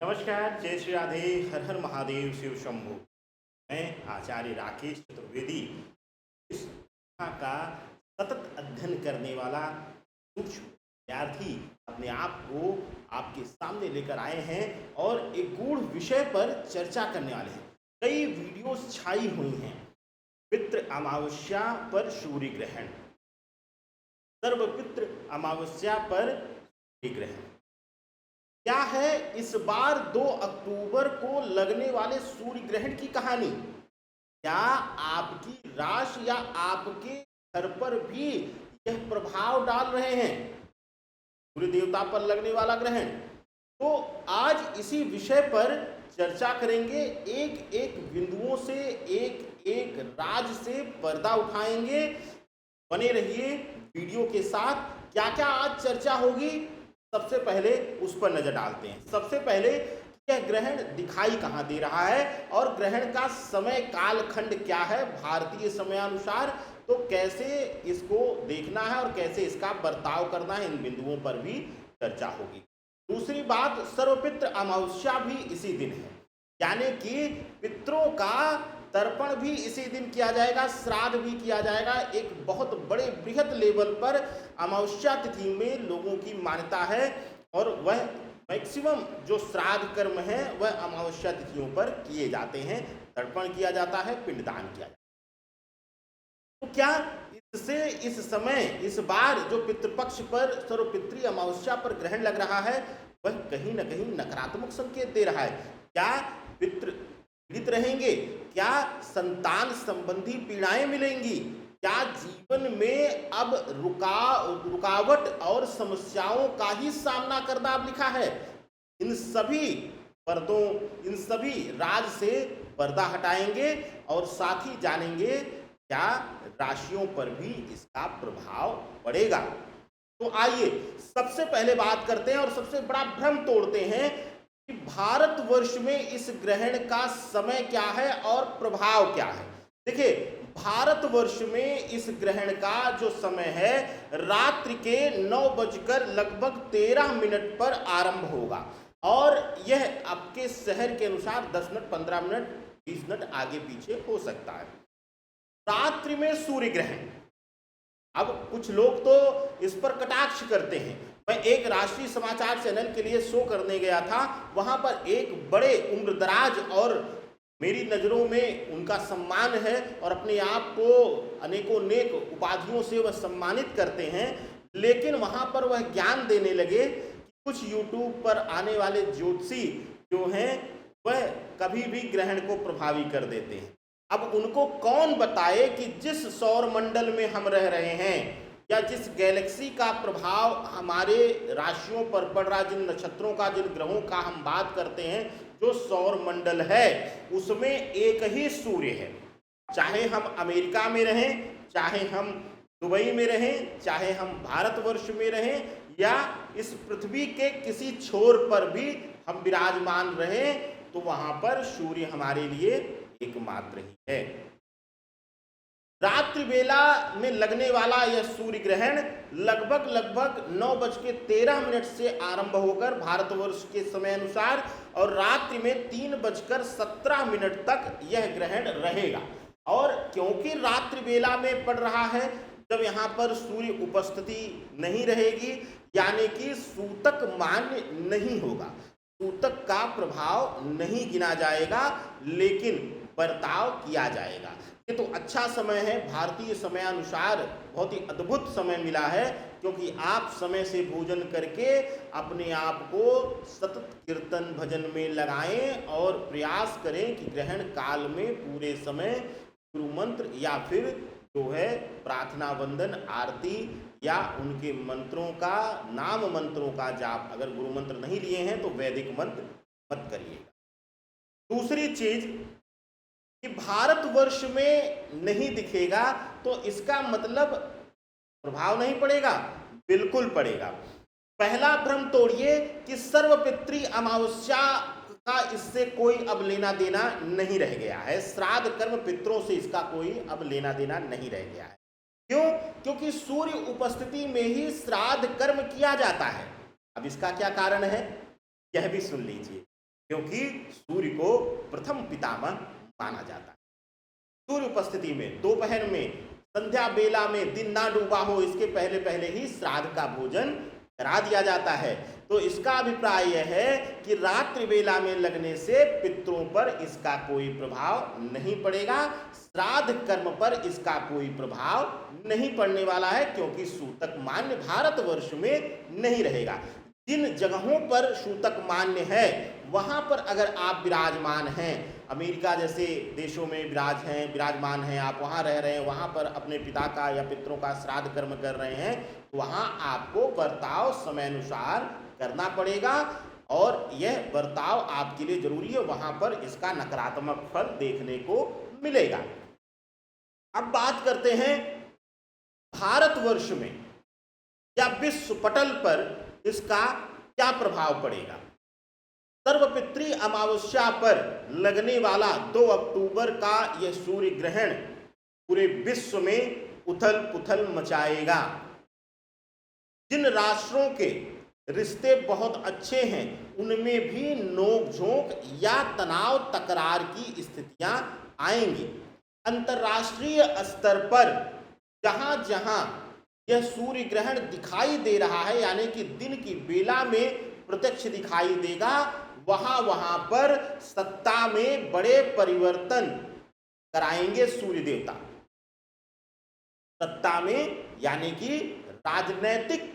नमस्कार, जय श्री राधे, हर हर महादेव, शिव शंभु। मैं आचार्य राकेश चतुर्वेदी इस कथा का सतत अध्ययन करने वाला सूक्ष्म विद्यार्थी अपने आप को आपके सामने लेकर आए हैं और एक गूढ़ विषय पर चर्चा करने वाले हैं। कई वीडियोस छाई हुई हैं। पितृ अमावस्या पर सूर्य ग्रहण, सर्वपितृ अमावस्या पर सूर्य ग्रहण क्या है इस बार 2 अक्टूबर को लगने वाले सूर्य ग्रहण की कहानी। क्या आपकी राशि या आपके घर पर भी यह प्रभाव डाल रहे हैं, सूर्य देवता पर लगने वाला ग्रहण। तो आज इसी विषय पर चर्चा करेंगे। एक एक बिंदुओं से, एक एक राज से पर्दा उठाएंगे। बने रहिए वीडियो के साथ। क्या क्या आज चर्चा होगी, सबसे पहले उस पर नजर डालते हैं। सबसे पहले यह ग्रहण दिखाई कहाँ दे रहा है और ग्रहण का समय कालखंड क्या है भारतीय समयानुसार, तो कैसे इसको देखना है और कैसे इसका बर्ताव करना है, इन बिंदुओं पर भी चर्चा होगी। दूसरी बात, सर्वपितृ अमावस्या भी इसी दिन है, यानी कि पितरों का तर्पण भी इसी दिन किया जाएगा, श्राद्ध भी किया जाएगा। एक बहुत बड़े बृहद लेवल पर अमावस्या तिथि में लोगों की मान्यता है और वह मैक्सिमम जो श्राद्ध कर्म है वह अमावस्या तिथियों पर किए जाते हैं। तर्पण किया जाता है, पिंडदान किया जाता है। तो क्या इससे इस समय इस बार जो पितृपक्ष पर सर्वपितृ अमावस्या पर ग्रहण लग रहा है वह कहीं न कहीं नकारात्मक संकेत दे रहा है। क्या पितृ पीड़ित रहेंगे, क्या संतान संबंधी पीड़ाएं मिलेंगी, क्या जीवन में अब रुकावट और समस्याओं का ही सामना करना अब लिखा है। इन सभी पर्दों, इन सभी राज से पर्दा हटाएंगे और साथ ही जानेंगे क्या राशियों पर भी इसका प्रभाव पड़ेगा। तो आइए सबसे पहले बात करते हैं और सबसे बड़ा भ्रम तोड़ते हैं कि भारतवर्ष में इस ग्रहण का समय क्या है और प्रभाव क्या है। देखिए, भारतवर्ष में इस ग्रहण का जो समय है रात्रि के 9:13 पर आरंभ होगा और यह आपके शहर के अनुसार 10 मिनट, 15 मिनट, 20 मिनट आगे पीछे हो सकता है। रात्रि में सूर्य ग्रहण, अब कुछ लोग तो इस पर कटाक्ष करते हैं। मैं एक राष्ट्रीय समाचार चैनल के लिए शो करने गया था, वहां पर एक बड़े उम्रदराज और मेरी नज़रों में उनका सम्मान है और अपने आप को अनेकों नेक उपाधियों से वह सम्मानित करते हैं, लेकिन वहां पर वह ज्ञान देने लगे कि कुछ यूट्यूब पर आने वाले ज्योतिषी जो हैं वह कभी भी ग्रहण को प्रभावी कर देते हैं। अब उनको कौन बताए कि जिस सौर मंडल में हम रह रहे हैं या जिस गैलेक्सी का प्रभाव हमारे राशियों पर पड़ रहा, जिन नक्षत्रों का, जिन ग्रहों का हम बात करते हैं, जो सौर मंडल है उसमें एक ही सूर्य है। चाहे हम अमेरिका में रहें, चाहे हम दुबई में रहें, चाहे हम भारतवर्ष में रहें या इस पृथ्वी के किसी छोर पर भी हम विराजमान रहें, तो वहां पर सूर्य हमारे लिए एकमात्र ही है। रात्रि बेला में लगने वाला यह सूर्य ग्रहण लगभग 9:13 से आरंभ होकर भारतवर्ष के समय अनुसार और रात्रि में 3:17 तक यह ग्रहण रहेगा। और क्योंकि रात्रि बेला में पड़ रहा है, जब यहाँ पर सूर्य उपस्थिति नहीं रहेगी, यानी कि सूतक मान्य नहीं होगा, सूतक का प्रभाव नहीं गिना जाएगा, लेकिन बर्ताव किया जाएगा। ये तो अच्छा समय है, भारतीय समयानुसार बहुत ही अद्भुत समय मिला है, क्योंकि आप समय से भोजन करके अपने आप को सतत कीर्तन भजन में लगाएं और प्रयास करें कि ग्रहण काल में पूरे समय गुरु मंत्र या फिर जो है प्रार्थना, वंदन, आरती या उनके मंत्रों का, नाम मंत्रों का जाप, अगर गुरु मंत्र नहीं लिए हैं तो वैदिक मंत्र मत करिएगा। दूसरी चीज कि भारतवर्ष में नहीं दिखेगा तो इसका मतलब प्रभाव नहीं पड़ेगा, बिल्कुल पड़ेगा। पहला भ्रम तोड़िए कि सर्वपितृ अमावस्या का इससे कोई अब लेना देना नहीं रह गया है। श्राद्ध कर्म पितरों से इसका कोई अब लेना देना नहीं रह गया है। क्यों? क्योंकि सूर्य उपस्थिति में ही श्राद्ध कर्म किया जाता है। अब इसका क्या कारण है, यह भी सुन लीजिए। क्योंकि सूर्य को प्रथम पितामह माना जाता है। सूर्य उपस्थिति में दोपहर में, संध्या बेला में, दिन ना डूबा हो इसके पहले पहले ही श्राद्ध का भोजन करा दिया जाता है। तो इसका अभिप्राय यह है कि रात्रि बेला में लगने से पितरों पर इसका कोई प्रभाव नहीं पड़ेगा, श्राद्ध कर्म पर इसका कोई प्रभाव नहीं पड़ने वाला है, क्योंकि सूतक मान्य भारतवर्ष में नहीं रहेगा। जिन जगहों पर सूतक मान्य है वहां पर अगर आप विराजमान हैं, अमेरिका जैसे देशों में विराजमान हैं, आप वहां रह रहे हैं, वहां पर अपने पिता का या पितरों का श्राद्ध कर्म कर रहे हैं, तो वहां आपको बर्ताव समय अनुसार करना पड़ेगा और यह बर्ताव आपके लिए जरूरी है, वहां पर इसका नकारात्मक फल देखने को मिलेगा। अब बात करते हैं भारतवर्ष में या विश्व पटल पर इसका क्या प्रभाव पड़ेगा। सर्वपित्री अमावस्या पर लगने वाला 2 अक्टूबर का यह सूर्य ग्रहण पूरे विश्व में उथल पुथल मचाएगा। जिन राष्ट्रों के रिश्ते बहुत अच्छे हैं उनमें भी नोकझोंक या तनाव तकरार की स्थितियां आएंगी। अंतर्राष्ट्रीय स्तर पर जहां जहां यह सूर्य ग्रहण दिखाई दे रहा है, यानी कि दिन की बेला में प्रत्यक्ष दिखाई देगा, वहां वहां पर सत्ता में बड़े परिवर्तन कराएंगे सूर्य देवता। सत्ता में यानी कि राजनैतिक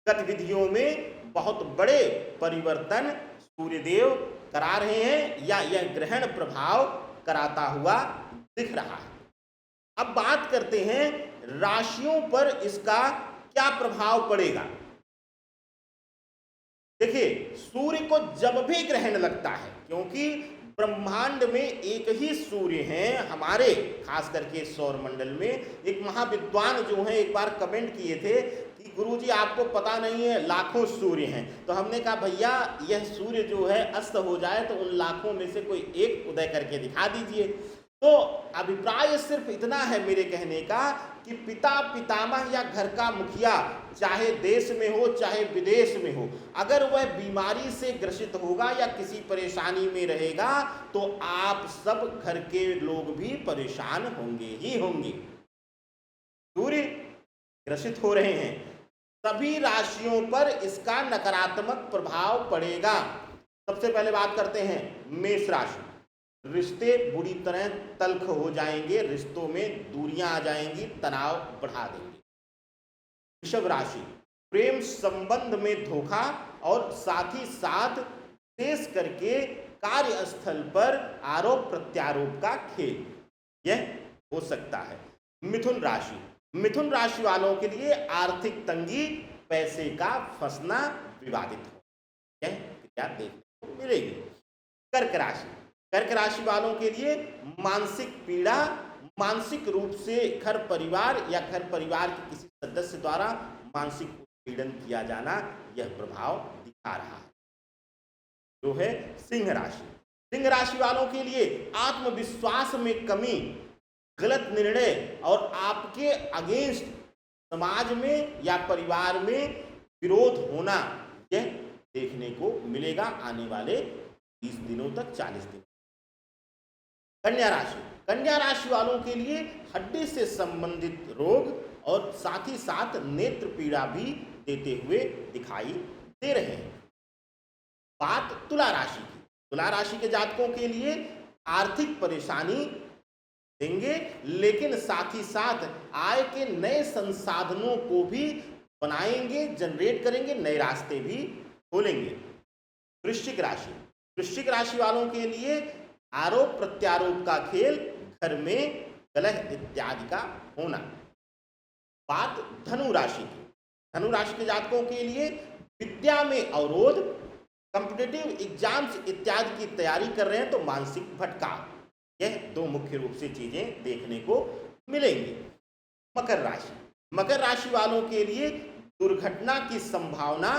गतिविधियों में बहुत बड़े परिवर्तन सूर्यदेव करा रहे हैं या यह ग्रहण प्रभाव कराता हुआ दिख रहा है। अब बात करते हैं राशियों पर इसका क्या प्रभाव पड़ेगा। देखिए, सूर्य को जब भी ग्रहण लगता है, क्योंकि ब्रह्मांड में एक ही सूर्य हैं, हमारे खास करके सौर मंडल में एक महाविद्वान जो हैं एक बार कमेंट किए थे कि गुरुजी आपको पता नहीं है लाखों सूर्य हैं। तो हमने कहा भैया यह सूर्य जो है अस्त हो जाए तो उन लाखों में से कोई एक उदय करके दिखा दीजिए। तो अभिप्राय सिर्फ इतना है मेरे कहने का कि पिता पितामह या घर का मुखिया चाहे देश में हो चाहे विदेश में हो, अगर वह बीमारी से ग्रसित होगा या किसी परेशानी में रहेगा तो आप सब घर के लोग भी परेशान होंगे ही होंगे। सूर्य ग्रसित हो रहे हैं, सभी राशियों पर इसका नकारात्मक प्रभाव पड़ेगा। सबसे पहले बात करते हैं मेष राशि। रिश्ते बुरी तरह तल्ख हो जाएंगे, रिश्तों में दूरियां आ जाएंगी, तनाव बढ़ा देंगे। वृषभ राशि, प्रेम संबंध में धोखा और साथ ही साथ विशेष करके कार्यस्थल पर आरोप प्रत्यारोप का खेल यह हो सकता है। मिथुन राशि, मिथुन राशि वालों के लिए आर्थिक तंगी, पैसे का फंसना, विवादित हो यह क्रिया देखने को मिलेगी। कर्क राशि, कर्क राशि वालों के लिए मानसिक पीड़ा, मानसिक रूप से घर परिवार या घर परिवार के किसी सदस्य द्वारा मानसिक उत्पीड़न किया जाना, यह प्रभाव दिखा रहा है। जो है सिंह राशि, सिंह राशि वालों के लिए आत्मविश्वास में कमी, गलत निर्णय और आपके अगेंस्ट समाज में या परिवार में विरोध होना, यह देखने को मिलेगा आने वाले 30 दिनों तक, 40 दिन। कन्या राशि, कन्या राशि वालों के लिए हड्डी से संबंधित रोग और साथ ही साथ नेत्र पीड़ा भी देते हुए दिखाई दे रहे हैं। बात तुला राशि की, तुला राशि के जातकों के लिए आर्थिक परेशानी देंगे, लेकिन साथ ही साथ आय के नए संसाधनों को भी बनाएंगे, जनरेट करेंगे, नए रास्ते भी खोलेंगे। वृश्चिक राशि, वृश्चिक राशि वालों के लिए आरोप प्रत्यारोप का खेल, घर में कलह इत्यादि का होना। बात धनु राशि की, धनु राशि के जातकों के लिए विद्या में अवरोध, कॉम्पिटिटिव एग्जाम्स इत्यादि की तैयारी कर रहे हैं तो मानसिक भटकाव, यह दो मुख्य रूप से चीजें देखने को मिलेंगी। मकर राशि, मकर राशि वालों के लिए दुर्घटना की संभावना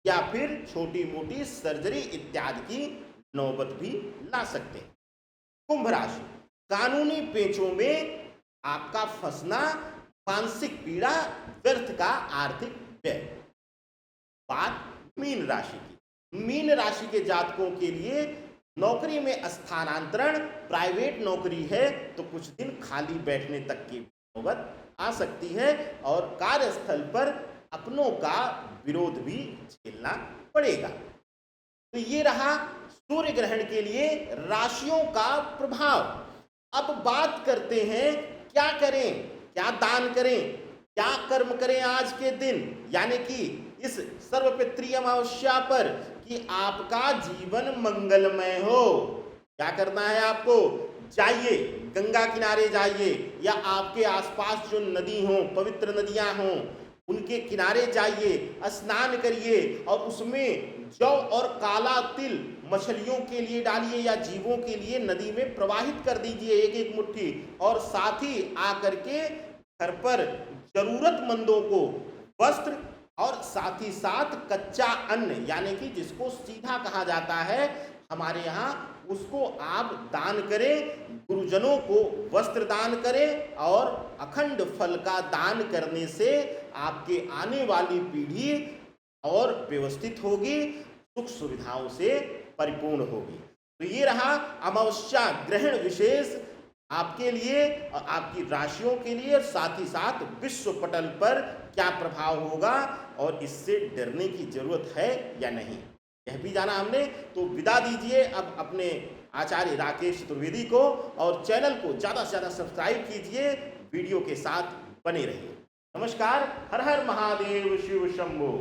या फिर छोटी मोटी सर्जरी इत्यादि की नौबत भी ला सकते हैं। कुंभ राशि, कानूनी पेचों में आपका फंसना, मानसिक पीड़ा, व्यर्थ का आर्थिक व्यय। बात मीन राशि की, मीन राशि के जातकों के लिए नौकरी में स्थानांतरण, प्राइवेट नौकरी है तो कुछ दिन खाली बैठने तक की नौबत आ सकती है और कार्यस्थल पर अपनों का विरोध भी झेलना पड़ेगा। तो ये रहा सूर्य ग्रहण के लिए राशियों का प्रभाव। अब बात करते हैं क्या करें, क्या दान करें, क्या कर्म करें आज के दिन, यानी कि इस सर्वपितृ अमावस्या पर, कि आपका जीवन मंगलमय हो। क्या करना है आपको? जाइए, गंगा किनारे जाइए या आपके आसपास जो नदी हो, पवित्र नदियां हों, उनके किनारे जाइए, स्नान करिए और उसमें जौ और काला तिल मछलियों के लिए डालिए या जीवों के लिए नदी में प्रवाहित कर दीजिए एक एक मुट्ठी, और साथ ही आकर के घर पर जरूरतमंदों को वस्त्र और साथ ही साथ कच्चा अन्न, यानी कि जिसको सीधा कहा जाता है हमारे यहाँ, उसको आप दान करें। गुरुजनों को वस्त्र दान करें और अखंड फल का दान करने से आपके आने वाली पीढ़ी और व्यवस्थित होगी, सुख सुविधाओं से परिपूर्ण होगी। तो ये रहा अमावस्या ग्रहण विशेष आपके लिए और आपकी राशियों के लिए, और साथ ही साथ विश्व पटल पर क्या प्रभाव होगा और इससे डरने की जरूरत है या नहीं, यह भी जाना हमने। तो विदा दीजिए अब अपने आचार्य राकेश चतुर्वेदी को, और चैनल को ज़्यादा से ज़्यादा सब्सक्राइब कीजिए, वीडियो के साथ बने रहिए। नमस्कार। हर हर महादेव, शिव शंभो।